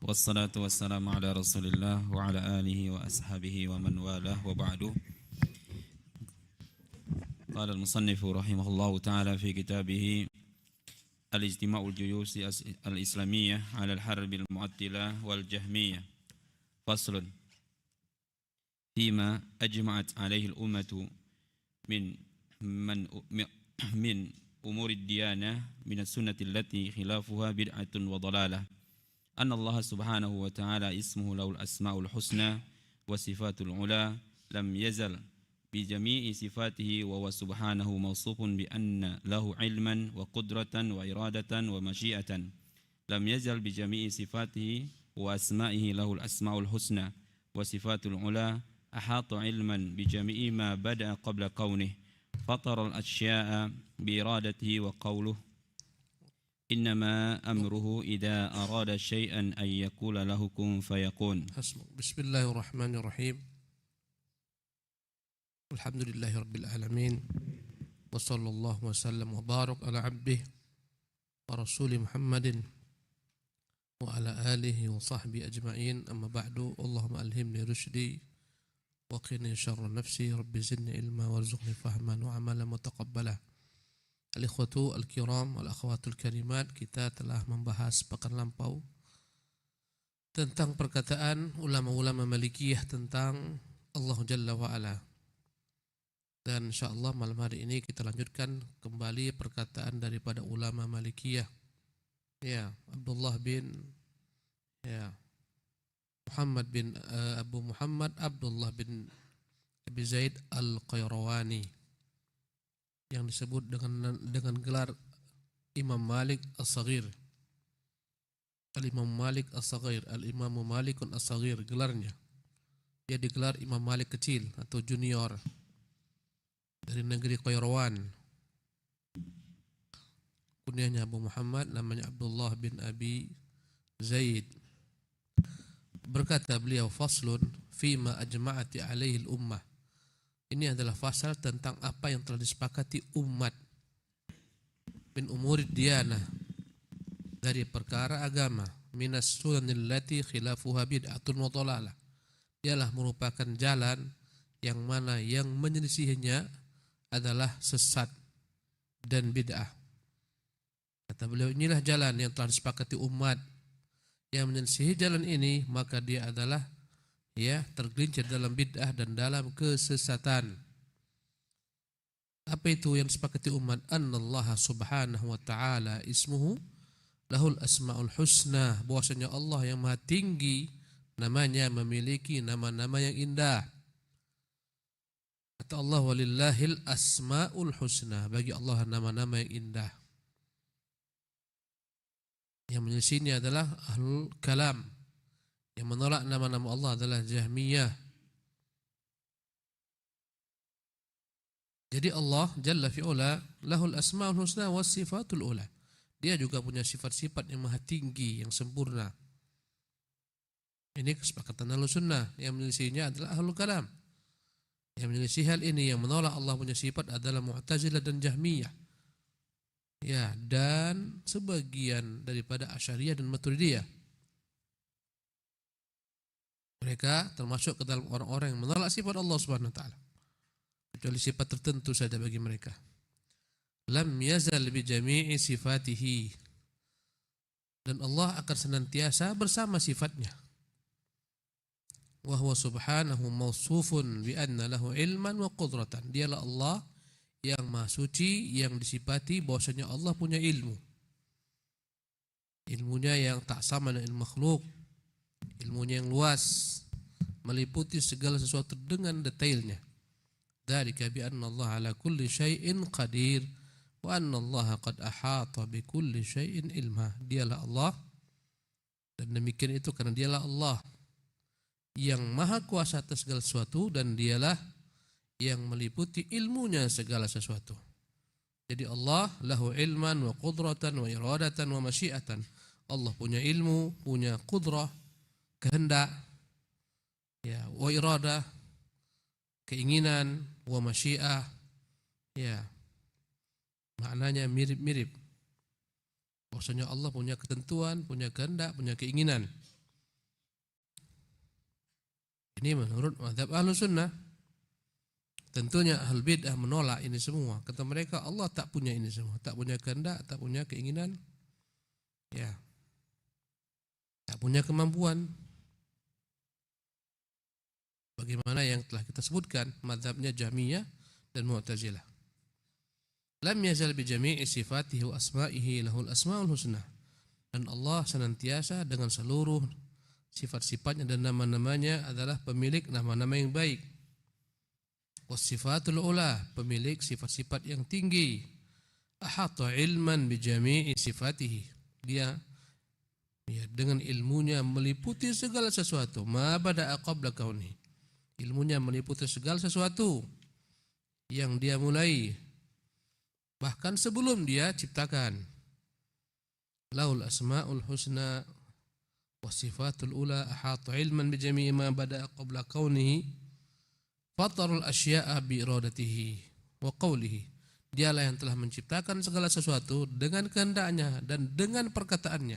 والصلاة والسلام على رسول الله وعلى آله وأصحابه ومن والاه وبعد. قال المصنف رحمه الله تعالى في كتابه الاجتماع الجيوش الإسلامية على الحرب المعطلة والجهمية، فصل فيما أجمعت عليه الأمة من من من أمور الديانة من السنة التي خلافها بدعة وضلالة، أن الله سبحانه وتعالى اسمه له الأسماء الحسنى وصفات العلى، لم يزل بجميع صفاته، وهو سبحانه موصوف بأن له علما وقدرة وإرادة ومشيئة، لم يزل بجميع صفاته وأسمائه له الأسماء الحسنى وصفات العلى، أحاط علما بجميع ما بدأ قبل كونه، فطر الأشياء بإرادته، وقوله إنما أمره إذا أراد شيئا أن يقول له كن فيكون. بسم الله الرحمن الرحيم. الحمد لله رب العالمين، وصلى الله وسلم وبارك على عبده ورسول محمد وعلى آله وصحبه أجمعين. أما بعد، اللهم ألهمني رشدي وقني شر نفسي، رب زدني علما وارزقني فهما وعملا متقبلا. Al-ikhwatu al-kiram wal-akhwatul karimat, kita telah membahas pekan lampau tentang perkataan ulama-ulama Malikiyah tentang Allah Jalla wa'ala. Dan insyaAllah malam hari ini kita lanjutkan kembali perkataan daripada ulama Malikiyah, Abdullah bin Muhammad bin Abu Muhammad Abdullah bin Abi Zaid al-Qayrawani, yang disebut dengan gelar Imam Malik As-Saghir. Al-Imam Malik As-Saghir, Al-Imam Malikun As-Saghir gelarnya. Dia digelar Imam Malik kecil atau junior dari negeri Qayrawan. Kunyahnya Abu Muhammad, namanya Abdullah bin Abi Zaid. Berkata beliau, faslun fima ajma'ati alaihi al-ummah. Ini adalah fasal tentang apa yang telah disepakati umat min umurid diyanah, dari perkara agama, minas sunanil lati khilafuha bid'atun wa dhalalah. Ialah merupakan jalan yang mana yang menyelisihinya adalah sesat dan bid'ah. Kata beliau, inilah jalan yang telah disepakati umat. Yang menyelisihi jalan ini, maka dia adalah tergelincir dalam bid'ah dan dalam kesesatan. Apa itu yang disepakati umat? Annallaha subhanahu wa ta'ala ismuhu lahul asma'ul husna, bahwasanya Allah yang maha tinggi namanya memiliki nama-nama yang indah. Kata Allah, walillahil asma'ul husna, bagi Allah nama-nama yang indah. Yang menyelisihinya adalah ahlul kalam. Yang menolak nama-nama Allah adalah Jahmiyah. Jadi Allah Jalla fi'ula lahul asma'ul husna was sifatul ula. Dia juga punya sifat-sifat yang maha tinggi, yang sempurna. Ini kesepakatan Ahlussunnah. Yang menyelisihinya adalah ahlul kalam. Yang menyelisih hal ini, yang menolak Allah punya sifat, adalah Mu'tazilah dan Jahmiyah. Dan sebagian daripada Asy'ariyah dan Maturidiyah. Mereka termasuk ke dalam orang-orang yang menolak sifat Allah Subhanahu wa taala, kecuali sifat tertentu saja bagi mereka. Lam yazal bi jami'i sifatihi, dan Allah akan senantiasa bersama sifatnya. Wa huwa subhanahu mawsufun bi anna lahu ilman wa qudratan. Dialah Allah yang maha suci, yang disifati bahwasanya Allah punya ilmu. Ilmunya yang tak sama dengan ilmu makhluk. Ilmunya yang luas, meliputi segala sesuatu dengan detailnya. Dzalika bi anna Allah ala kulli syai'in qadir wa anna Allah qad ahata bi kulli syai'in ilma. Dialah Allah, dan demikian itu karena dialah Allah yang maha kuasa atas segala sesuatu, dan dialah yang meliputi ilmunya segala sesuatu. Jadi Allah lahu ilman wa qudratan wa iradatan wa masyiatan. Allah punya ilmu, punya qudrah, kehendak, wa iradah, keinginan, wa masyiah, maknanya mirip-mirip. Bahwasanya Allah punya ketentuan, punya kehendak, punya keinginan. Ini menurut mazhab Ahlus Sunnah. Tentunya Ahlul Bid'ah menolak ini semua. Kata mereka Allah tak punya ini semua, tak punya kehendak, tak punya keinginan, ya, tak punya kemampuan. Bagaimana yang telah kita sebutkan mazhabnya Jahmiyah dan Mu'tazilah. Lam yazal bi jami'i sifatihi wa asma'ihi lahul asma'ul husna. Dan Allah senantiasa dengan seluruh sifat-sifatnya dan nama-namanya adalah pemilik nama-nama yang baik. Wasifatul ula, pemilik sifat-sifat yang tinggi. Ahata ilman bi jami'i sifatihi. Dia dengan ilmunya meliputi segala sesuatu. Ma bada'a qabla kauni. Ilmunya meliputi segala sesuatu yang dia mulai bahkan sebelum dia ciptakan. Laul asma'ul husna wasifatul ula ahata ilman bi jami'i ma bada'a qabla kaunihi. Fatarul asya'a bi iradatihi wa qawlihi. Dialah yang telah menciptakan segala sesuatu dengan kehendaknya dan dengan perkataannya.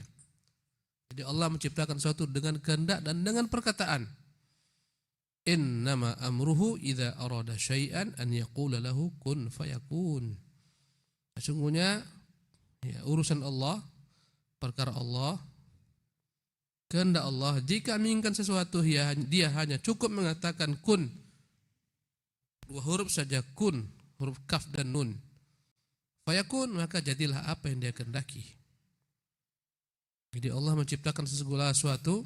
Jadi Allah menciptakan sesuatu dengan kehendak dan dengan perkataan. Innama amruhu idza arada syai'an an yaqula lahu kun fayakun. Sesungguhnya urusan Allah, perkara Allah, kehendak Allah, jika menginginkan sesuatu dia hanya cukup mengatakan kun. Dua huruf saja kun, huruf kaf dan nun. Fayakun, maka jadilah apa yang dia kehendaki. Jadi Allah menciptakan segala sesuatu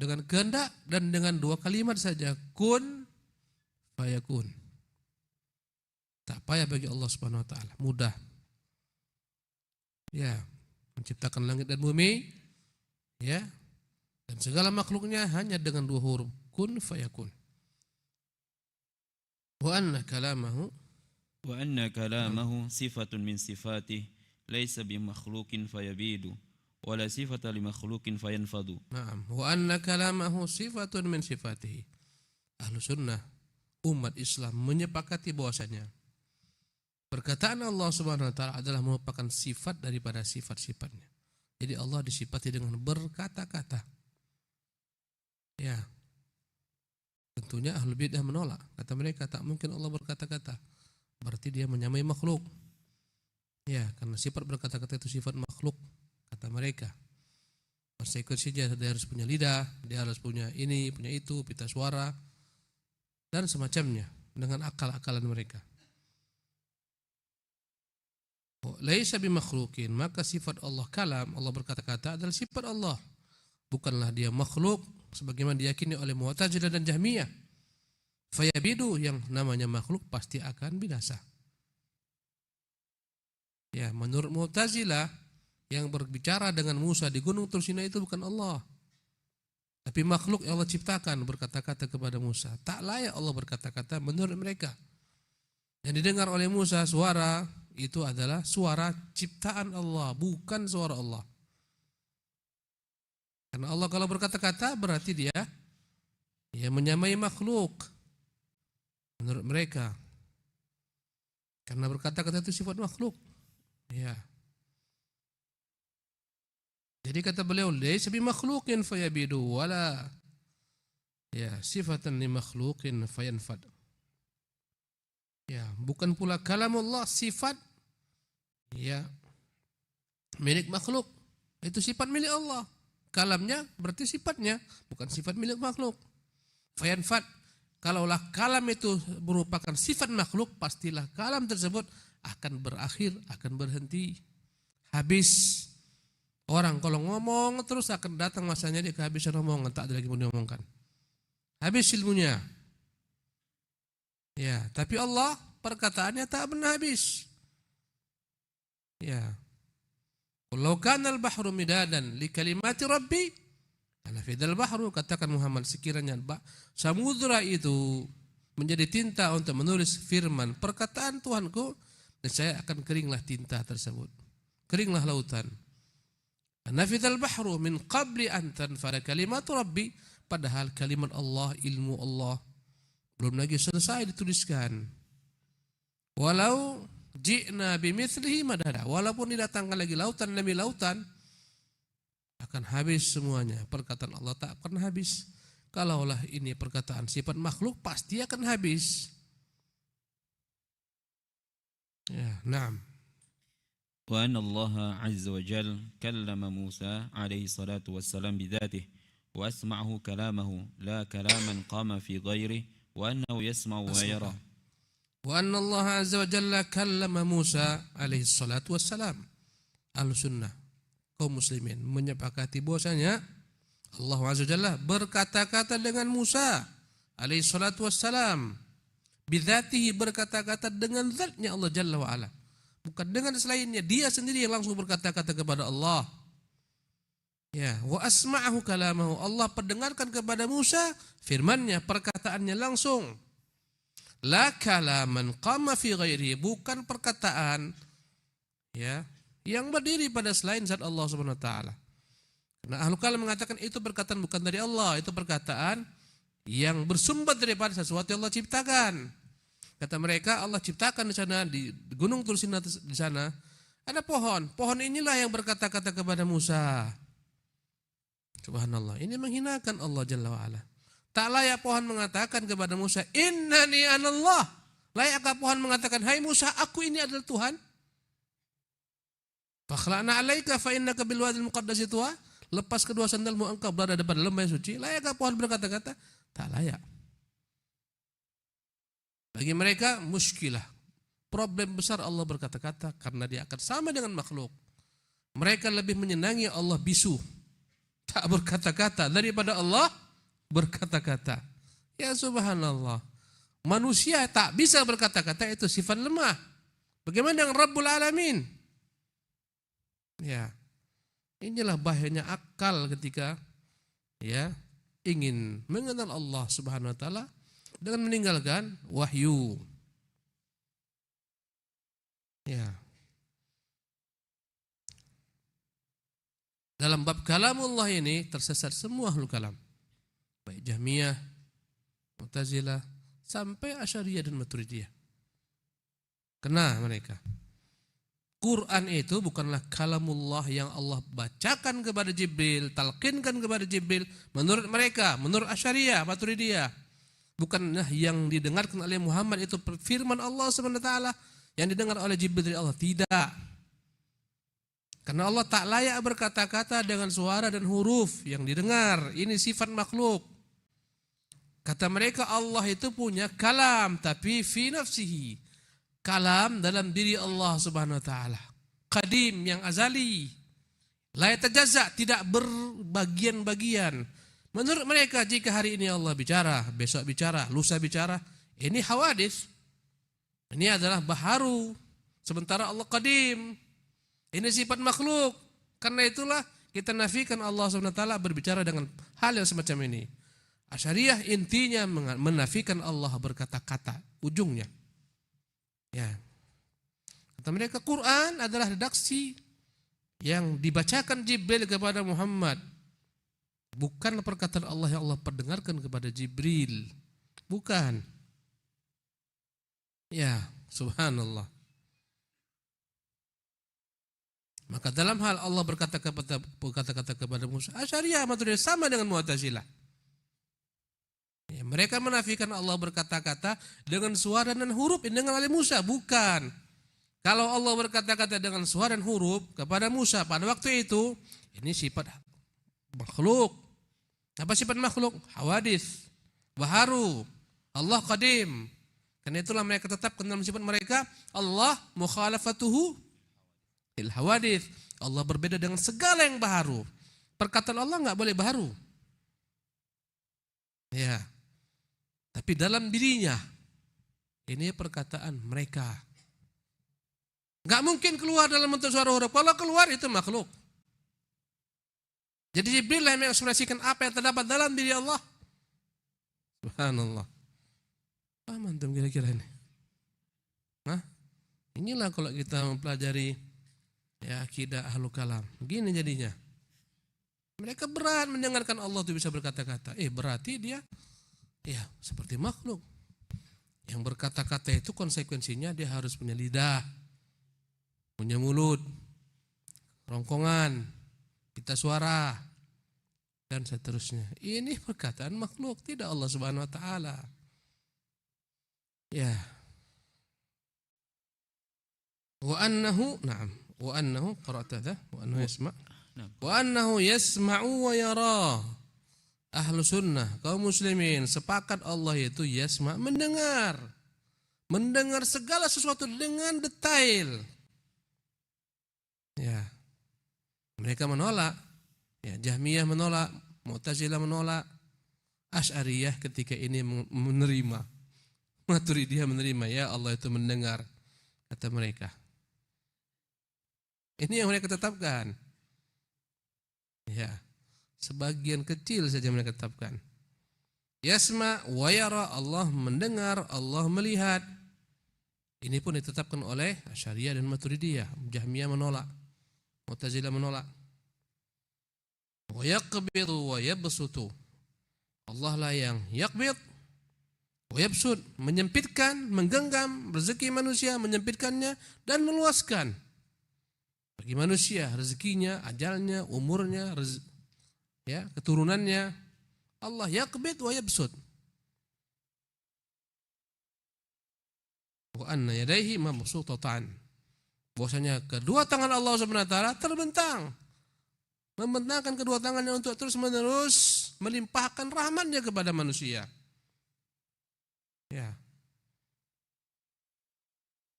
dengan kehendak dan dengan dua kalimat saja, kun fayakun. Tak payah bagi Allah Subhanahu wa taala, mudah. Ya, menciptakan langit dan bumi, ya. Dan segala makhluknya hanya dengan dua huruf, kun fayakun. وأن كلامه صفة من صفاته ليس بمخلوق فيبيد ولا صفة لمخلوق فينفض. نعم. وأن كلامه صفة من صفاته. Ahlu sunnah umat Islam menyepakati bahwasanya perkataan Allah Subhanahu wa taala adalah merupakan sifat daripada sifat-sifatnya. Jadi Allah disifati dengan berkata-kata. Ya. Tentunya Ahlul Bid'ah menolak. Kata mereka tak mungkin Allah berkata-kata. Berarti dia menyamai makhluk. Ya, karena sifat berkata-kata itu sifat makhluk, kata mereka. Masa ikut saja dia harus punya lidah, dia harus punya ini, punya itu, pita suara dan semacamnya dengan akal-akalan mereka. Laisa bimakhluqin, maka sifat Allah kalam, Allah berkata-kata adalah sifat Allah. Bukanlah dia makhluk sebagaimana diyakini oleh Mu'tazilah dan Jahmiyah. Fayabidu, yang namanya makhluk pasti akan binasa. Ya, menurut Mu'tazilah yang berbicara dengan Musa di Gunung Tur Sinai itu bukan Allah, tapi makhluk yang Allah ciptakan berkata-kata kepada Musa. Tak layak Allah berkata-kata menurut mereka. Yang didengar oleh Musa suara itu adalah suara ciptaan Allah, bukan suara Allah. Karena Allah kalau berkata-kata berarti dia menyamai makhluk menurut mereka. Karena berkata-kata itu sifat makhluk. Ya. Jadi kata beliau, laisa bimakhluqin fayabidu wala sifatan li makhluqin fayanfad. Ya, bukan pula kalamullah sifat milik makhluk. Itu sifat milik Allah. Kalamnya berarti sifatnya, bukan sifat milik makhluk. Fayanfad, kalaulah kalam itu merupakan sifat makhluk, pastilah kalam tersebut akan berakhir, akan berhenti, habis. Orang kalau ngomong terus akan datang masanya dia kehabisan omongan, tak ada lagi mau diomongkan. Habis ilmunya. Ya, tapi Allah perkataannya tak pernah habis. Ya. Kalau kana al-bahru midadan li kalimati rabbi, nafidal bahru, katakan Muhammad, sekiranya samudra itu menjadi tinta untuk menulis firman perkataan Tuhanku, dan saya akan keringlah tinta tersebut. Keringlah lautan. Nafidal bahru min qabli an tanfada kalimatu rabbi, padahal kalimat Allah, ilmu Allah belum lagi selesai dituliskan. Walau ji'na bimithlihi madada, walaupun didatangkan lagi lautan demi lautan, akan habis semuanya. Perkataan Allah tak pernah habis. Kalaulah ini perkataan sifat makhluk pasti akan habis. Ya, na'am. وأن الله عز وجل كلم موسى عليه الصلاة والسلام بذاته وأسمعه كلامه لا كلاما قام في غيره وأنه يسمع ويرى. وأن الله عز وجل كلم موسى عليه الصلاة والسلام. Ahlussunnah, kaum muslimin menyepakati bahwasanya Allah Azza wa Jalla berkata-kata dengan Musa alaihi salatu wassalam. Bidzatihi, berkata-kata dengan zatnya Allah Jalla wa ala. Bukan dengan selainnya, dia sendiri yang langsung berkata-kata kepada Allah. Ya, wa asma'ahu kalamahu, Allah perdengarkan kepada Musa firman-Nya, perkataannya langsung. La kalaman qama fi ghairihi, bukan perkataan ya yang berdiri pada selain zat Allah Subhanahu wa taala. Karena Ahlul Kalam mengatakan itu perkataan bukan dari Allah, itu perkataan yang bersumber daripada sesuatu yang Allah ciptakan. Kata mereka, Allah ciptakan di sana, di gunung Tursina di sana ada pohon. Pohon inilah yang berkata-kata kepada Musa. Subhanallah, ini menghinakan Allah Jalla wa'ala. Tak layak pohon mengatakan kepada Musa, innani anallah. Layakkah pohon mengatakan, hai Musa, aku ini adalah Tuhan? Fakhla'na alaika fa innaka bil wadil muqaddasi tuwa. Lepas kedua sandalmu engkau berada pada lembah yang suci. Layakkah pohon berkata-kata? Tak layak. Bagi mereka muskilah, problem besar Allah berkata-kata karena dia akan sama dengan makhluk. Mereka lebih menyenangi Allah bisu, tak berkata-kata, daripada Allah berkata-kata. Ya subhanallah, manusia tak bisa berkata-kata, itu sifat lemah. Bagaimana dengan Rabbul Alamin? Ya, inilah bahayanya akal ketika ya ingin mengenal Allah Subhanahu wa taala dengan meninggalkan wahyu. Ya. Dalam bab kalamullah ini tersesat semua ahlul kalam. Baik Jahmiyah, Mu'tazilah, sampai Asy'ariyah dan Maturidiyah. Kena mereka. Quran itu bukanlah kalamullah yang Allah bacakan kepada Jibril, talqinkan kepada Jibril menurut mereka, menurut Asy'ariyah, Maturidiyah. Bukanlah yang didengarkan oleh Muhammad itu firman Allah SWT yang didengar oleh Jibril dari Allah. Tidak. Karena Allah tak layak berkata-kata dengan suara dan huruf yang didengar. Ini sifat makhluk. Kata mereka Allah itu punya kalam, tapi fi nafsihi. Kalam dalam diri Allah Subhanahu wa taala. Qadim, yang azali. La yatajazza, tidak berbagian-bagian. Menurut mereka jika hari ini Allah bicara, besok bicara, lusa bicara, ini hawadits. Ini adalah baharu. Sementara Allah qadim. Ini sifat makhluk. Karena itulah kita nafikan Allah SWT berbicara dengan hal yang semacam ini. Asy'ariyah intinya menafikan Allah berkata-kata, ujungnya. Ya. Kata mereka Quran adalah redaksi yang dibacakan Jibril kepada Muhammad. Bukan perkataan Allah yang Allah perdengarkan kepada Jibril. Bukan. Ya, subhanallah. Maka dalam hal Allah berkata-kata kepada Musa, Asy'ariyah Maturidiyah sama dengan Mu'tazilah. Ya, mereka menafikan Allah berkata-kata dengan suara dan huruf yang didengar oleh Musa. Bukan. Kalau Allah berkata-kata dengan suara dan huruf kepada Musa pada waktu itu, ini sifat makhluk. Apa sifat makhluk? Hawadits, baharu. Allah qadim. Karena itulah mereka tetapkan dalam sifat mereka Allah mukhalafatuhu il hawadits. Allah berbeda dengan segala yang baharu. Perkataan Allah enggak boleh baharu. Ya. Tapi dalam dirinya ini perkataan mereka. Enggak mungkin keluar dalam bentuk suara huruf. Kalau keluar itu makhluk. Jadi Jibril yang mengekspresikan apa yang terdapat dalam diri Allah. Subhanallah. Paham antum kira-kira ini? Nah, inilah kalau kita mempelajari ya akidah Ahlul Kalam. Begini jadinya. Mereka berat mendengarkan Allah itu bisa berkata-kata. Berarti dia ya seperti makhluk. Yang berkata-kata itu konsekuensinya dia harus punya lidah, punya mulut, rongkongan, pita suara. dan seterusnya. Ini perkataan makhluk, tidak Allah Subhanahu wa taala. Ya. Wa annahu qara'ta hadha wa annahu yasma'. Wa annahu yasma'u wa yara. Ahlu sunnah, kaum muslimin sepakat Allah itu yasma', mendengar. Mendengar segala sesuatu dengan detail. Ya. Mereka menolak. Ya, Jahmiyah menolak, Mu'tazilah menolak, Asy'ariyah ketika ini menerima. Maturidiyah menerima, ya Allah itu mendengar, kata mereka. Ini yang mereka tetapkan. Ya. Sebagian kecil saja mereka tetapkan. Yasma wa yara, Allah mendengar, Allah melihat. Ini pun ditetapkan oleh Asy'ariyah dan Maturidiyah. Jahmiyah menolak, Mu'tazilah menolak. Wa yaqbidu wa yabsutu. Allah lah yang yaqbid wa yabsut, menyempitkan, menggenggam rezeki manusia, menyempitkannya dan meluaskan. Bagi manusia rezekinya, ajalnya, umurnya, ya, keturunannya. Allah yaqbid wa yabsut. Wa anna yadayhi mabsutatan. Bahwasanya kedua tangan Allah Subhanahu wa taala terbentang. Membentangkan kedua tangannya untuk terus-menerus melimpahkan rahmatnya kepada manusia. Ya.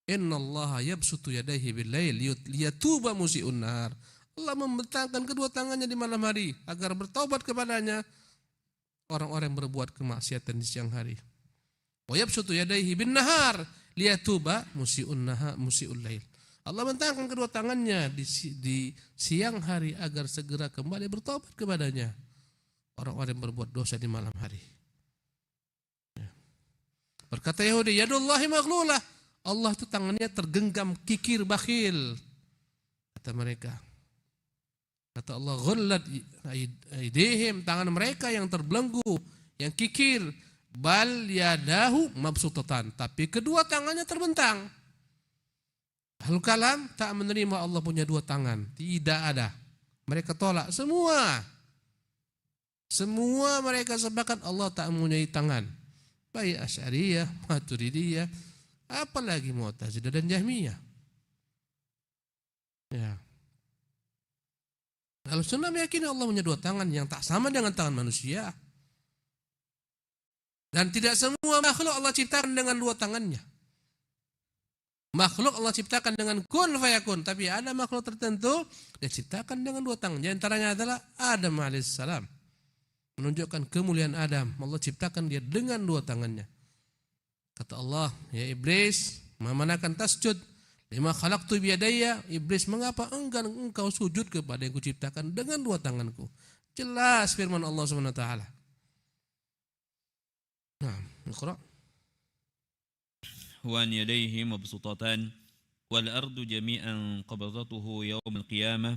Innallaha yabsutu yadayhi bil-lail liyatuba musii'un nahar. Allah membentangkan kedua tangannya di malam hari agar bertaubat kepadanya orang-orang yang berbuat kemaksiatan di siang hari. Wa yabsutu yadayhi bin-nahar liyatuba musii'ul lail. Allah bentangkan kedua tangannya di siang hari agar segera kembali bertobat kepadanya orang-orang yang berbuat dosa di malam hari. Ya. Berkata Yahudi, yadullahi maghlulah. Allah itu tangannya tergenggam kikir bakhil. Kata mereka. Kata Allah, ghullat aydihim, tangan mereka yang terbelenggu, yang kikir. Bal yadahu mabsutatan, tapi kedua tangannya terbentang. Ahlul kalam tak menerima Allah punya dua tangan. Tidak ada. Mereka tolak semua. Semua mereka sepakat Allah tak mempunyai tangan. Baik Asy'ariyah, Maturidiyah, apalagi Mu'tazilah dan Jahmiyah. Ya. Ahlus sunnah meyakini Allah punya dua tangan yang tak sama dengan tangan manusia. Dan tidak semua makhluk Allah ciptakan dengan dua tangannya. Makhluk Allah ciptakan dengan kun fayakun, tapi ada makhluk tertentu dia ciptakan dengan dua tangan. Di antaranya adalah Adam alaihissalam. Menunjukkan kemuliaan Adam, Allah ciptakan dia dengan dua tangannya. Kata Allah, ya iblis, ma manakan tasjud lima khalaqtu biyadayya. Iblis, mengapa engkau sujud kepada yang kuciptakan dengan dua tanganku? Jelas firman Allah Subhanahu wa taala. Nah, Iqra. وأن يديه مبسوطتان والأرض جميعا قبضته يوم القيامة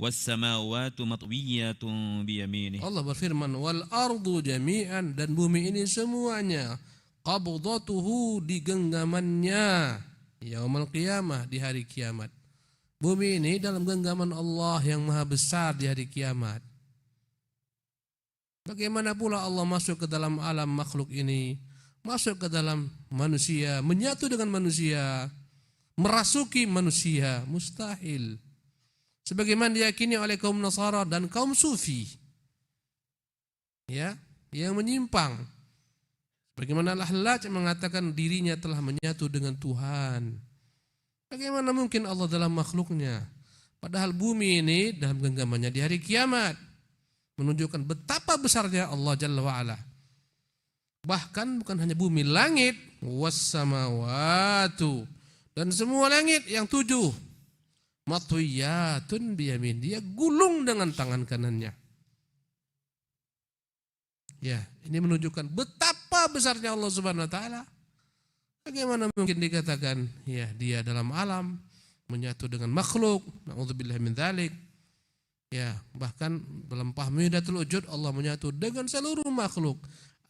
والسماوات مطويات بيمينه. Allah berfirman, wal ardu jami'an, dan bumi ini semuanya qabdatuhu, di genggamannya yaumul qiyamah, di hari kiamat. Bumi ini dalam genggaman Allah yang maha besar di hari kiamat. Bagaimana pula Allah masuk ke dalam alam makhluk ini, masuk ke dalam manusia, menyatu dengan manusia, merasuki manusia? Mustahil. Sebagaimana diyakini oleh kaum Nasara dan kaum Sufi, ya, yang menyimpang. Bagaimana Al-Hallaj mengatakan dirinya telah menyatu dengan Tuhan. Bagaimana mungkin Allah dalam makhluknya? Padahal bumi ini dalam genggamannya di hari kiamat, menunjukkan betapa besarnya Allah Jalla wa'ala. Bahkan bukan hanya bumi, langit, wassamawatu, dan semua langit yang 7, matwiyatun biyamin, dia gulung dengan tangan kanannya. Ya, ini menunjukkan betapa besarnya Allah Subhanahu wa taala. Bagaimana mungkin dikatakan ya dia dalam alam menyatu dengan makhluk? Na'udzubillah min dzalik. Ya, bahkan dalam Fahmidatul Wujud Allah menyatu dengan seluruh makhluk.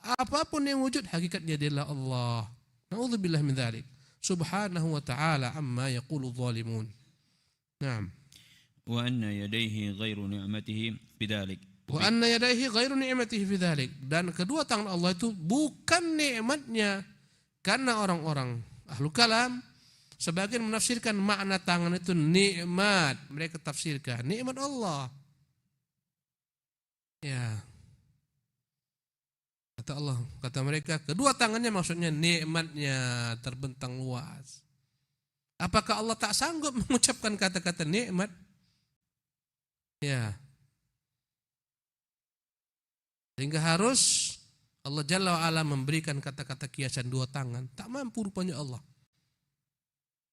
Apapun yang wujud hakikatnya adalah Allah. Na'udzubillah min dzalik. Subhanahu wa ta'ala amma yaqulu dzalimun. Naam. وأن يديه غير نعمته بذلك. Wa anna yadayhi ghairu ni'matihi fi dzalik. Dan kedua tangan Allah itu bukan nikmatnya. Karena orang-orang ahlu kalam sebagian menafsirkan makna tangan itu nikmat. Mereka tafsirkan nikmat Allah. Ya. Kata Allah, kata mereka, kedua tangannya maksudnya nikmatnya terbentang luas. Apakah Allah tak sanggup mengucapkan kata-kata nikmat? Ya. Sehingga harus Allah Jalla wa'ala memberikan kata-kata kiasan dua tangan. Tak mampu rupanya Allah.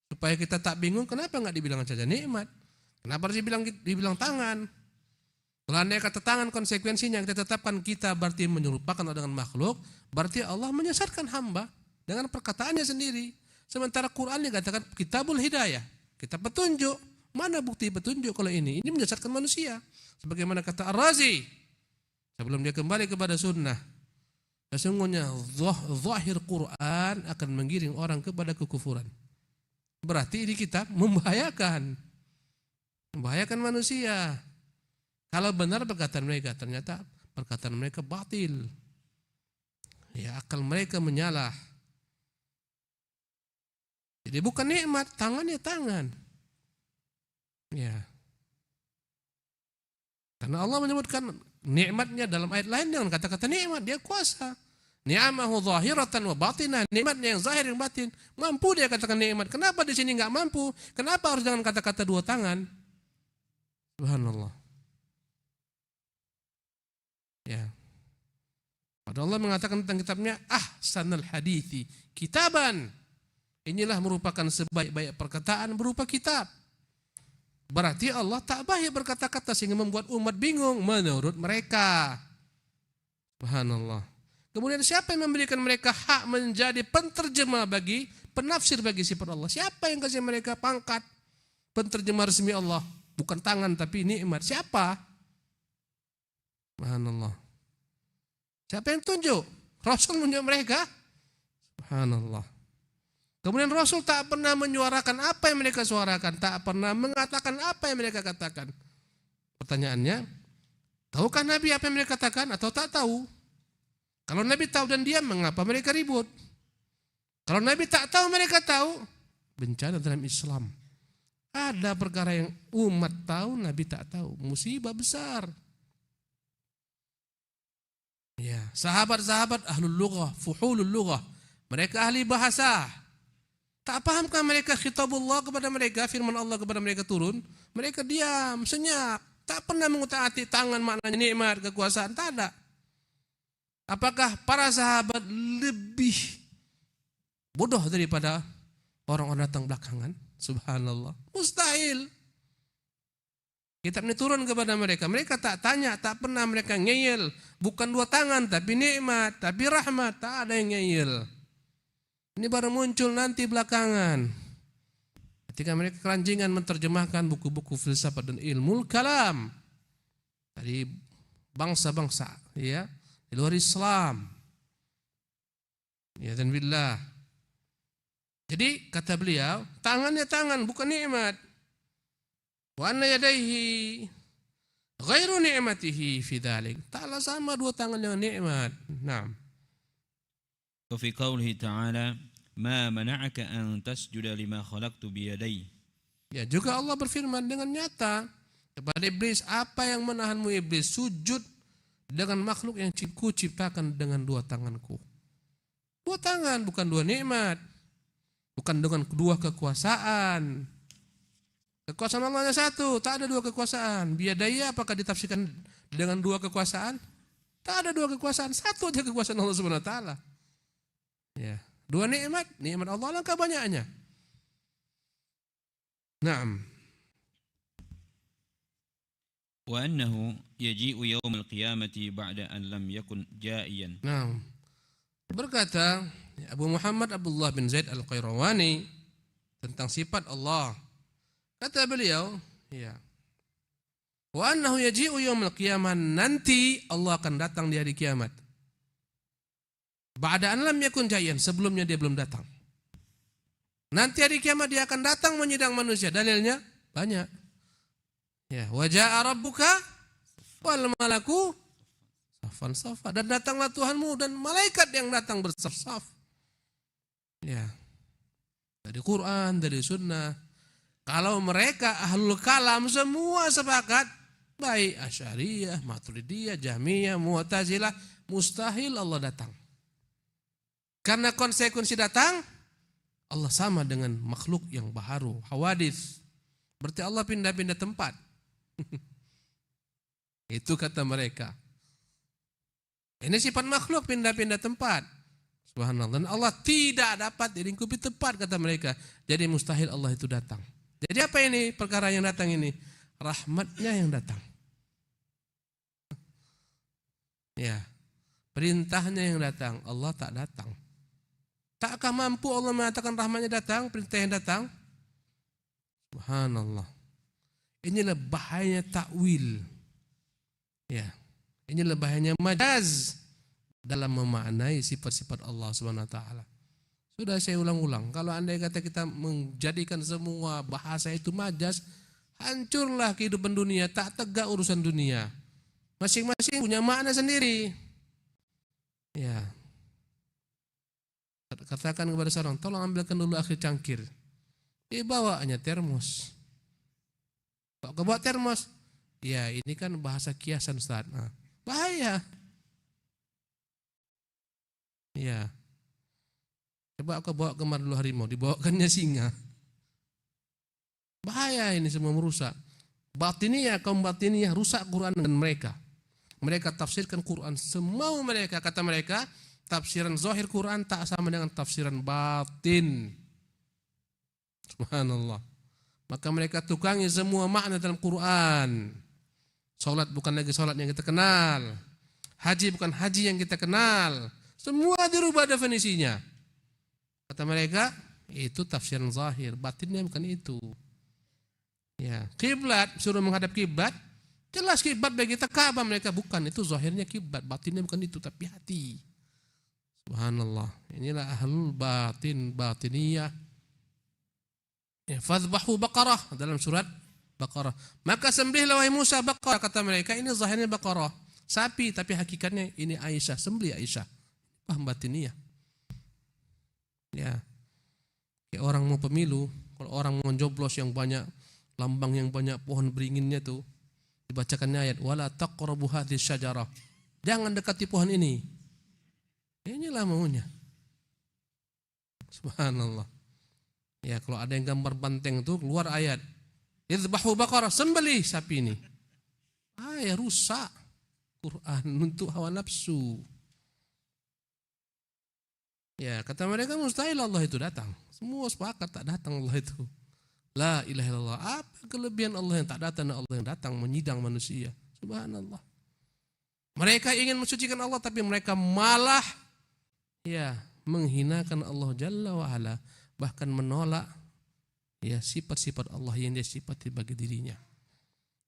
Supaya kita tak bingung, kenapa enggak dibilang saja nikmat? Kenapa harus dibilang tangan? Kalau anda kata tangan, konsekuensinya kita tetapkan kita berarti menyerupakan Allah dengan makhluk, berarti Allah menyesatkan hamba dengan perkataannya sendiri. Sementara Quran dikatakan kitabul hidayah, kitab petunjuk. Mana bukti petunjuk kalau ini? Ini menyesatkan manusia. Sebagaimana kata Ar-Razi, sebelum dia kembali kepada sunnah, sesungguhnya zahir Quran akan menggiring orang kepada kekufuran. Berarti ini kitab membahayakan manusia. Kalau benar perkataan mereka, ternyata perkataan mereka batil. Ya, akal mereka menyalah. Jadi bukan nikmat, tangannya tangan. Ya. Karena Allah menyebutkan nikmatnya dalam ayat lain dengan kata-kata nikmat, dia kuasa. Ni'amahu zahiratan wa batinah, nikmatnya yang zahir yang batin. Mampu dia katakan nikmat. Kenapa di sini enggak mampu? Kenapa harus dengan kata-kata dua tangan? Subhanallah. Ya. Padahal Allah mengatakan tentang kitabnya ahsanul hadithi kitaban. Inilah merupakan sebaik-baik perkataan berupa kitab. Berarti Allah tak baik berkata-kata sehingga membuat umat bingung menurut mereka. Subhanallah. Kemudian siapa yang memberikan mereka hak menjadi penterjemah bagi penafsir bagi sifat Allah? Siapa yang kasih mereka pangkat penterjemah resmi Allah? Bukan tangan tapi nikmat. Siapa? Subhanallah. Siapa yang tunjuk? Rasul menunjuk mereka. Subhanallah. Kemudian Rasul tak pernah menyuarakan apa yang mereka suarakan, tak pernah mengatakan apa yang mereka katakan. Pertanyaannya, tahukah Nabi apa yang mereka katakan atau tak tahu? Kalau Nabi tahu dan diam, mengapa mereka ribut? Kalau Nabi tak tahu, mereka tahu, bencana dalam Islam. Ada perkara yang umat tahu, Nabi tak tahu, musibah besar. Ya, sahabat-sahabat ahlul lughah, fuhulul lughah, mereka ahli bahasa. Tak pahamkah mereka khitabullah kepada mereka, firman Allah kepada mereka turun? Mereka diam, senyap, tak pernah mengutak-atik tangan maknanya nikmat, kekuasaan, tak ada. Apakah para sahabat lebih bodoh daripada orang-orang datang belakangan? Subhanallah, mustahil. Kitab ini turun kepada mereka. Mereka tak tanya, tak pernah mereka ngeyel. Bukan dua tangan, tapi nikmat, tapi rahmat. Tak ada yang ngeyel. Ini baru muncul nanti belakangan. Ketika mereka keranjingan menerjemahkan buku-buku filsafat dan ilmu kalam dari bangsa-bangsa, ya, di luar Islam. Ya, dan billah. Jadi kata beliau, tangannya tangan, bukan nikmat. Wa anna yadayhi ghairu ni'matihi fi dzalik. Ta'ala sama dua tangan dengan nikmat. Naam. Wa fi qoulihi ta'ala ma mana'aka an tasjuda lima khalaqtu bi yadayya. Ya, juga Allah berfirman dengan nyata kepada iblis, apa yang menahanmu iblis sujud dengan makhluk yang ku ciptakan dengan dua tanganku. Dua tangan, bukan dua nikmat. Bukan dengan dua kekuasaan. Kekuasaan Allah hanya satu, tak ada dua kekuasaan. Biadaya apakah ditafsirkan dengan dua kekuasaan? Tak ada dua kekuasaan, satu aja kekuasaan Allah Subhanahu wa taala. Ya, dua nikmat Allah langkah banyaknya. Naam. Wa annahu yaji'u yaumil qiyamati ba'da an lam yakun ja'iyan. Naam. Berkata Abu Muhammad Abdullah bin Zaid Al-Qayrawani tentang sifat Allah. Kata beliau, ya. Wa annahu yaji'u yaumil qiyamah, nanti Allah akan datang di hari kiamat. Ba'da an lam yakun ja'iyan, sebelumnya dia belum datang. Nanti hari kiamat dia akan datang menyidang manusia. Dalilnya banyak. Ya, wa jaa rabbuka wal malaku saffan saffa, dan datanglah Tuhanmu dan malaikat yang datang bersaf-saf. Ya. Dari Quran, dari sunnah. Kalau mereka ahlul kalam semua sepakat, baik Asy'ariyah, Maturidiyah, Jahmiyah, Mu'tazilah, mustahil Allah datang. Karena konsekuensi datang, Allah sama dengan makhluk yang baharu, hawadits. Berarti Allah pindah-pindah tempat. Itu kata mereka. Ini sifat makhluk pindah-pindah tempat. Subhanallah. Dan Allah tidak dapat dilingkupi tempat, kata mereka. Jadi mustahil Allah itu datang. Jadi apa ini perkara yang datang ini? Rahmatnya yang datang. Ya, perintahnya yang datang. Allah tak datang. Takkah mampu Allah mengatakan rahmatnya datang, perintah yang datang? Subhanallah. Inilah bahayanya takwil. Ya, inilah bahayanya majaz dalam memaknai sifat-sifat Allah Subhanahu wa taala. Sudah saya ulang-ulang, kalau andai kata kita menjadikan semua bahasa itu majaz, hancurlah kehidupan dunia, tak tegak urusan dunia. Masing-masing punya makna sendiri. Ya. Katakan kepada seorang, tolong ambilkan dulu akhir cangkir. Dibawanya termos. Kok kebawa termos? Ya, ini kan bahasa kiasan, Ustaz. Nah, bahaya. Ya. Coba aku bawa kemar dulu harimau, dibawakannya singa. Bahaya ini, semua merusak. Batiniyah, kaum batiniyah rusak Quran dan mereka. Mereka tafsirkan Quran semau mereka. Kata mereka, tafsiran zahir Quran tak sama dengan tafsiran batin. Subhanallah. Maka mereka tukangi semua makna dalam Quran. Salat bukan lagi salat yang kita kenal. Haji bukan haji yang kita kenal. Semua dirubah definisinya. Kata mereka, itu tafsiran zahir, batinnya bukan itu. Ya, kiblat, suruh menghadap kiblat, jelas kiblat bagi kita Ka'bah, mereka bukan, itu zahirnya kiblat, batinnya bukan itu, tapi hati. Subhanallah. Inilah ahlul batin, batiniyah. Ya, fadhbahu baqarah dalam surat Baqarah. Maka sembelihlah wahai Musa baqarah, kata mereka, ini zahirnya baqarah, sapi, tapi hakikatnya ini Aisyah, sembelih Aisyah. Paham batiniyah. Ya, kayak orang mau pemilu, kalau orang mau joblos yang banyak, lambang yang banyak, pohon beringinnya tuh, dibacakannya ayat, wala taqrabu hadhihi syajarah. Jangan dekati pohon ini. Inilah maunya. Subhanallah. Ya, kalau ada yang gambar banteng tuh keluar ayat, idhbahu baqarah, sembelih sapi ini. Ya rusak Quran untuk hawa nafsu. Ya, kata mereka mustahil Allah itu datang. Semua sepakat tak datang Allah itu. La ilaha illallah. Apa kelebihan Allah yang tak datang dan Allah yang datang menyidang manusia? Subhanallah. Mereka ingin mensucikan Allah, tapi mereka malah ya menghinakan Allah Jalla wa Ala, bahkan menolak ya sifat-sifat Allah yang dia sifati bagi dirinya.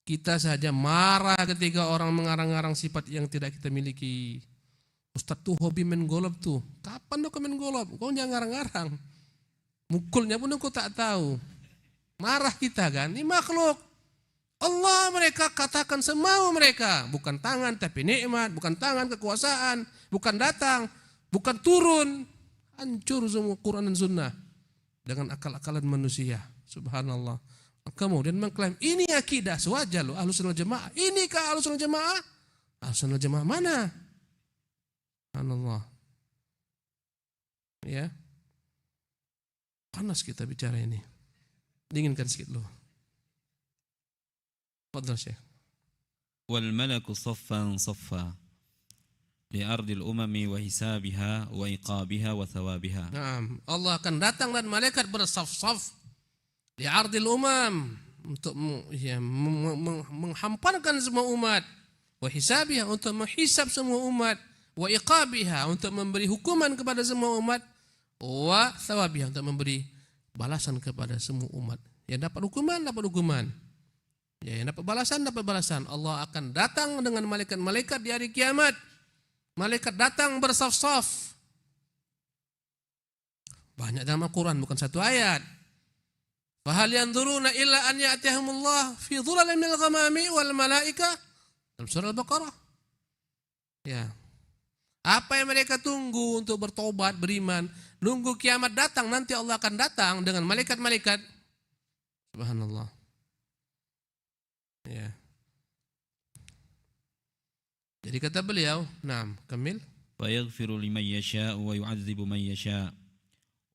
Kita saja marah ketika orang mengarang-arang sifat yang tidak kita miliki. Ustaz tuh hobi main golf tuh. Kapan kau main golf? Kau jangan ngarang-ngarang. Mukulnya pun kau tak tahu. Marah kita kan. Ini makhluk. Allah mereka katakan semau mereka. Bukan tangan tapi nikmat. Bukan tangan kekuasaan. Bukan datang. Bukan turun. Hancur semua Quran dan Sunnah. Dengan akal-akalan manusia. Subhanallah. Kemudian mengklaim ini akidah. Sewajar loh Ahlus Sunnah Jamaah. Inikah Ahlus Sunnah Jamaah? Ahlus Sunnah Jamaah mana? Subhanallah. Ya. Panas kita bicara ini. Dinginkan sedikit loh. Fadhal Syekh. Wal malaku saffan saffa li ardil umami wa hisabiha wa iqabiha wa thawabiha. Naam, Allah akan datang dan malaikat bersaf-saf di ardil umam untuk ya, menghamparkan semua umat, wa hisabiha untuk menghisab semua umat, wa iqabiha untuk memberi hukuman kepada semua umat, wa thawabiha untuk memberi balasan kepada semua umat. Yang dapat hukuman. Ya, yang dapat balasan. Allah akan datang dengan malaikat-malaikat di hari kiamat. Malaikat datang bersaf-saf. Banyak dalam Al-Quran, bukan satu ayat. Fahal yanzuruna illa an ya'tiyahumullah fi dhulalin minal ghamami wal malaika. Dalam surah Al-Baqarah. Ya. Apa yang mereka tunggu untuk bertobat, beriman? Nunggu kiamat datang, nanti Allah akan datang dengan malaikat-malaikat. Subhanallah. Ya. Jadi kata beliau, "Naam, kamil." فيغفر لمن يشاء ويعذب من يشاء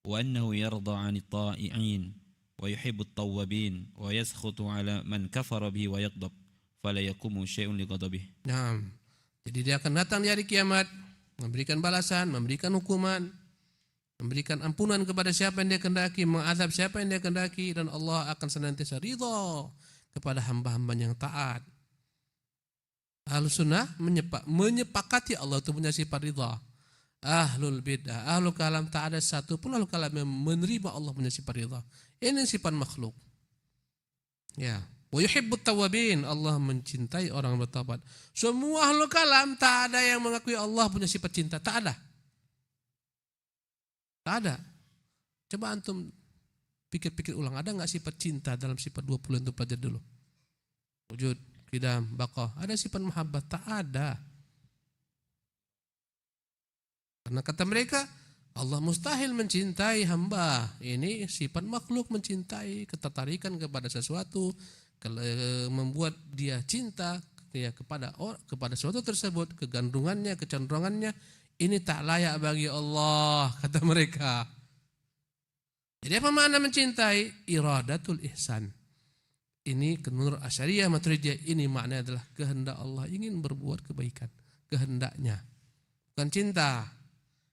وأنه يرضى عن الطائعين ويحب التوابين ويسخط على من كفر به ويغضب فلا يقوم شيء لغضبه. Naam. Jadi dia akan datang di hari kiamat, memberikan balasan, memberikan hukuman, memberikan ampunan kepada siapa yang dia kehendaki, mengazab siapa yang dia kehendaki, dan Allah akan senantiasa ridha kepada hamba-hamba yang taat. Ahlus sunnah menyepakati Allah itu punya sifat ridha. Ahlul bid'ah, ahlul kalam, tak ada satu pun ahlul kalam yang menerima Allah punya sifat ridha. Ini sifat makhluk. Ya. Wa yuhibbut tawwabin, Allah mencintai orang bertaubat. Semua ahlul kalam tak ada yang mengakui Allah punya sifat cinta, tak ada. Tak ada. Coba antum pikir-pikir ulang, ada enggak sifat cinta dalam sifat 20 yang pelajari dulu? Wujud, qidam, baqah. Ada sifat mahabbah? Tak ada. Karena kata mereka, Allah mustahil mencintai hamba. Ini sifat makhluk mencintai, ketertarikan kepada sesuatu, membuat dia cinta ya kepada sesuatu tersebut, kegandrungannya, kecenderungannya. Ini tak layak bagi Allah, kata mereka. Jadi apa makna mencintai? Iradatul ihsan. Ini menurut Asy'ariyah Maturidiyah, ini maknanya adalah kehendak Allah, ingin berbuat kebaikan, kehendaknya, bukan cinta.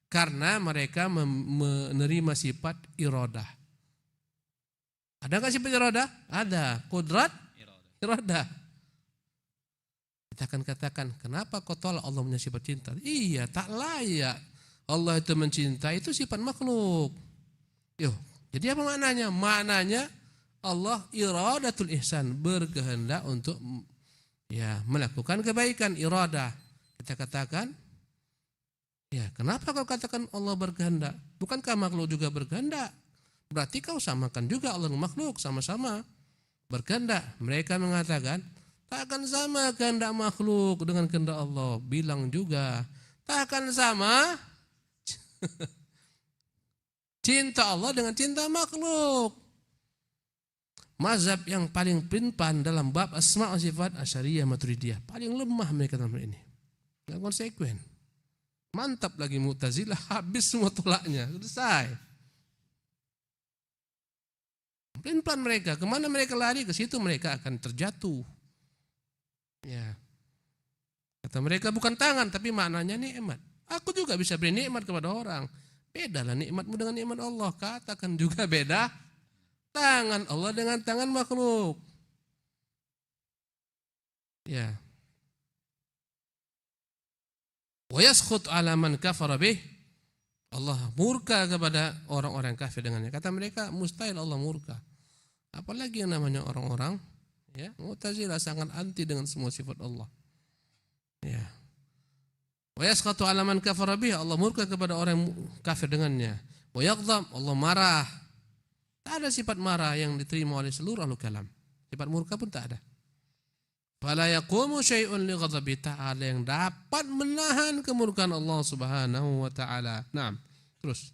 Karena mereka menerima sifat iradah. Ada nggak sifat iradah? Ada. Qudrat, iradah. Kita akan katakan, kenapa kau tolak Allah punya sifat cinta? Iya, tak layak. Allah itu mencintai, itu sifat makhluk. Jadi apa maknanya? Maknanya Allah iradatul ihsan, berkehendak untuk ya melakukan kebaikan, iradah. Kita katakan, ya kenapa kau katakan Allah berkehendak? Bukankah makhluk juga berkehendak? Berarti kau samakan juga Allah dan makhluk, sama-sama berkehendak. Mereka mengatakan, takkan sama kehendak makhluk dengan kehendak Allah. Bilang juga, takkan sama cinta Allah dengan cinta makhluk. Mazhab yang paling pelin-pelan dalam bab asma' wa sifat Asy'ariyah Maturidiyah. Paling lemah mereka dalam ini. Enggak konsekuen. Mantap lagi Mu'tazilah, habis semua tolaknya. Selesai. Pelin-pelan mereka, kemana mereka lari, ke situ mereka akan terjatuh. Ya. Kata mereka bukan tangan, tapi maknanya nikmat. Aku juga bisa beri nikmat kepada orang. Bedalah nikmatmu dengan nikmat Allah. Katakan juga beda tangan Allah dengan tangan makhluk. Ya. Wa yaskhut 'ala man kafara bih. Allah murka kepada orang-orang kafir dengannya. Kata mereka mustahil Allah murka. Apalagi yang namanya orang-orang ya, Mu'tazilah sangat anti dengan semua sifat Allah. Ya. Wa yaskhatu 'ala man kafara bih, Allah murka kepada orang yang kafir dengannya. Wa yaghdab, Allah marah. Tak ada sifat marah yang diterima oleh seluruh ahlul kalam. Sifat murka pun tak ada. Fala yaqumu syai'un li ghadabi, ta'ala yang dapat menahan kemurkaan Allah Subhanahu wa taala. Naam. Terus.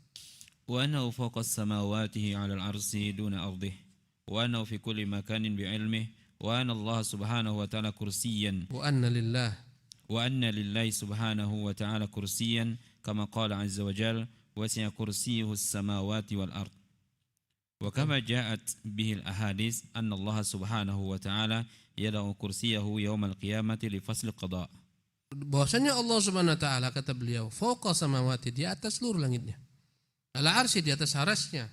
Wa annahu fawqa samawatihi 'ala al-'arsy duna ardihi wa annahu fi kulli makanin bi'ilmihi wa anna Allah Subhanahu wa taala kursiyyan Wa anna lillahi Subhanahu wa taala kursiyyan kama qala 'azza wa jalla wasi'a kursiyyuhu as-samawati wal ard. Wa kama ja'at bihi al-ahadits anna Allah Subhanahu wa taala yada'u kursiyahu yaumal qiyamati li fasl qada. Bahwasanya Allah Subhanahu wa taala, kata beliau, fawqa samawati, di atas seluruh langitnya. Ala arsy, di atas arasnya.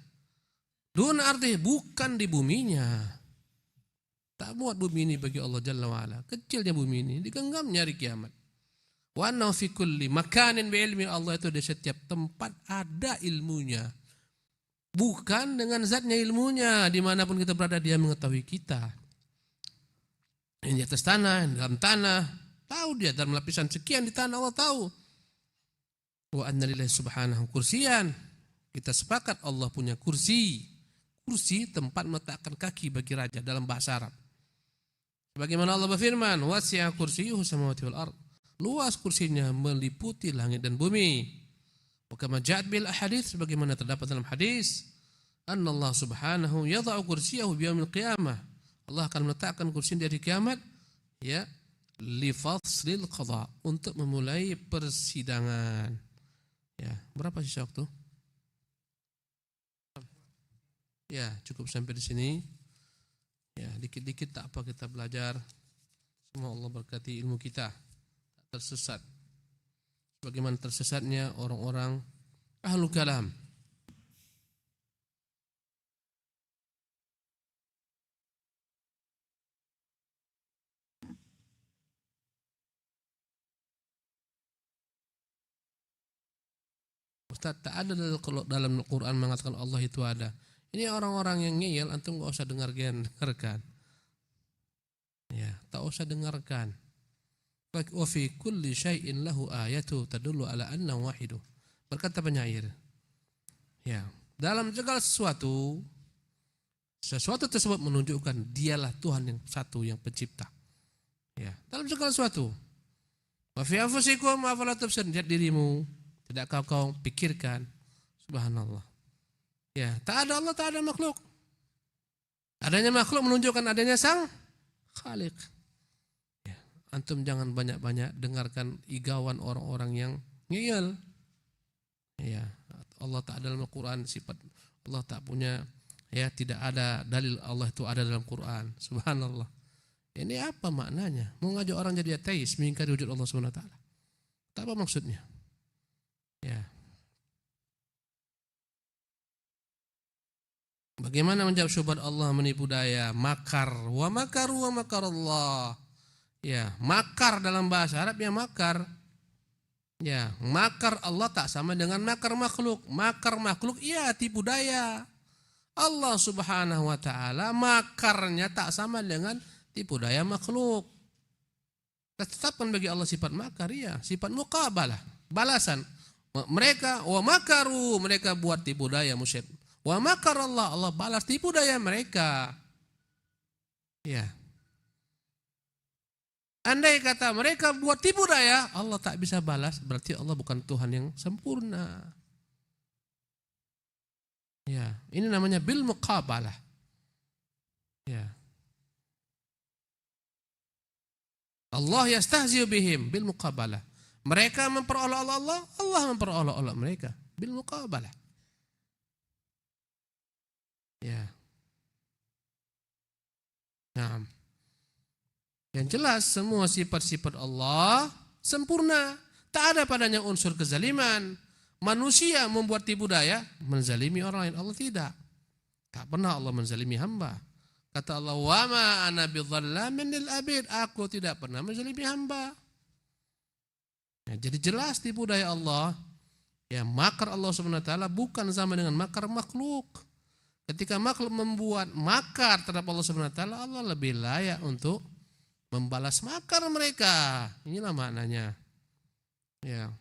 Dun ardi, bukan di buminya. Tak buat bumi ini bagi Allah Jalla wa ala. Kecilnya bumi ini, digenggamnya hari kiamat. Wa annahu fi kulli makanin bi ilmi, Allah itu di setiap tempat ada ilmunya. Bukan dengan zatnya ilmunya, dimanapun kita berada dia mengetahui kita. Yang di atas tanah, yang dalam tanah, tahu dia dalam lapisan sekian di tanah, Allah tahu. Wa anna lillahi subhanahu kursiyan, kita sepakat Allah punya kursi. kursi tempat meletakkan kaki bagi raja dalam bahasa Arab. Sebagaimana Allah berfirman, wasi'a kursiyyuhu samawati wal ard. Luas kursinya meliputi langit dan bumi. Wa kama ja'at bil ahadits, sebagaimana terdapat dalam hadis, annallahu subhanahu yadha'u kursiyahu bi yaumil qiyamah. Allah akan meletakkan kursi di hari kiamat, ya, li faslil qada, untuk memulai persidangan. Ya, berapa sisa waktu? Ya, cukup sampai di sini. Ya, dikit-dikit tak apa kita belajar. Semoga Allah berkati ilmu kita, tak tersesat. Bagaimana tersesatnya orang-orang ahlul kalam. Ustaz, tak ada dalam Al-Quran mengatakan Allah itu ada. Ini orang-orang yang ngeyel, antum gak usah dengarkan. Ya, tak usah dengarkan. Wa fi kulli syai'in lahu ayatu tadullu ala annahu wahidu. Berkata penyair. Ya, dalam segala sesuatu tersebut menunjukkan dialah Tuhan yang satu, yang pencipta. Ya, dalam segala sesuatu. Wa fi anfusikum afala tubsirun, lihat dirimu, tidak kau pikirkan. Subhanallah. Ya, tak ada Allah, tak ada makhluk. Adanya makhluk menunjukkan adanya sang Khalik. Ya, antum jangan banyak-banyak dengarkan igawan orang-orang yang ngeyel. Ya, Allah tak ada dalam Al-Quran, sifat Allah tak punya, ya, tidak ada dalil Allah itu ada dalam Quran. Subhanallah. Ini apa maknanya? Mau ngajak orang jadi ateis, mengingkari wujud Allah Subhanahu wa taala. Tak apa maksudnya? Ya. Bagaimana menjawab syubhat Allah menipu daya? Makar, wa makaru wa makar Allah. Ya, makar dalam bahasa Arab ya makar. Ya, makar Allah tak sama dengan makar makhluk. Makar makhluk iya tipu daya. Allah Subhanahu wa taala makarnya tak sama dengan tipu daya makhluk. Tetapkan bagi Allah sifat makar, ya, sifat muqabalah, balasan. Mereka wa makaru, mereka buat tipu daya musyrik. Wa makar Allah, Allah balas tipu daya mereka. Ya. Andai kata mereka buat tipu daya, Allah tak bisa balas, berarti Allah bukan Tuhan yang sempurna. Ya, ini namanya bil muqabalah. Ya. Allah yastahzi'u bihim bil muqabalah. Mereka memperolok-olok Allah, Allah memperolok-olok mereka bil muqabalah. Ya. Nah, yang jelas semua sifat-sifat Allah sempurna, tak ada padanya unsur kezaliman. Manusia membuat tipu daya, menzalimi orang lain. Allah tidak. Tak pernah Allah menzalimi hamba. Kata Allah, wa ma ana bidzallamin lil abid, aku tidak pernah menzalimi hamba. Ya, jadi jelas tipu daya Allah. Ya, makar Allah Subhanahu wa taala bukan sama dengan makar makhluk. Ketika makhluk membuat makar terhadap Allah Subhanahu wa taala, Allah lebih layak untuk membalas makar mereka. Inilah maknanya. Ya.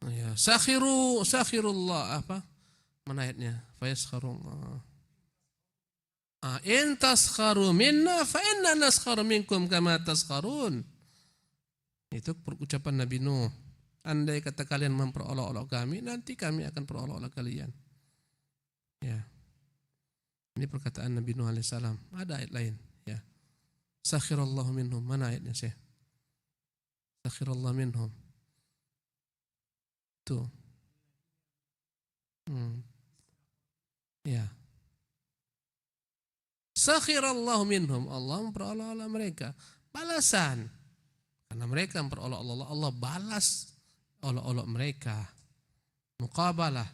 Ya, sakhirullah apa? Mana ayatnya? Fayaskharullah. In taskharu minna fa inna naskharu minkum kama taskharun. Itu ucapan Nabi Nuh. Andai kata kalian memperolok-olok kami, nanti kami akan perolok-olok kalian. Ya. Ini perkataan Nabi Nuh alaihissalam. Ada ayat lain, ya. Sakhirallahu minhum. Mana ayatnya, Syekh? Sakhirallahu minhum. Tuh. Ya. Sakhirallahu minhum. Allah memperolok-olok mereka. Balasan. Karena mereka memperolok Allah, Allah balas olok-olok mereka. Muqabalah.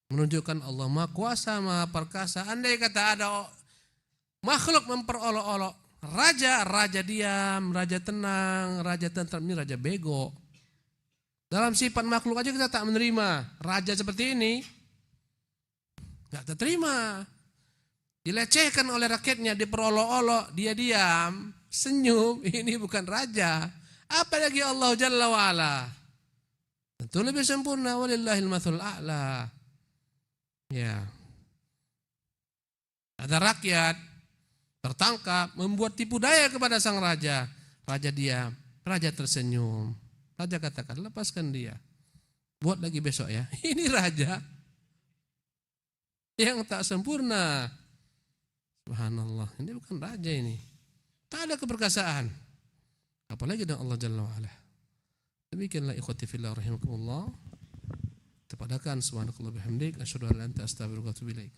Menunjukkan Allah Maha Kuasa, Maha Perkasa. Andai kata ada makhluk memperolok-olok raja, raja diam, raja tenang, raja tentram, ini raja bego. Dalam sifat makhluk aja kita tak menerima. Raja seperti ini gak terima. Dilecehkan oleh rakyatnya, diperolok-olok, dia diam, senyum, ini bukan raja. Apalagi Allah Jalla wa'ala. Tentu lebih sempurna, walillahil matsul a'la. Ya. Ada rakyat tertangkap membuat tipu daya kepada sang raja. Raja diam, raja tersenyum. Raja katakan, lepaskan dia. Buat lagi besok ya. Ini raja yang tak sempurna. Subhanallah, ini bukan raja ini. Tak ada keperkasaan. Apalagi dengan Allah Jalla wa'ala. Demikianlah ikhwati fillah rahimakumullah. Tepadakan subhanakallah bihamdik. Asyhadu an la ilaha illa anta astaghfiruka wa atubu ilaik.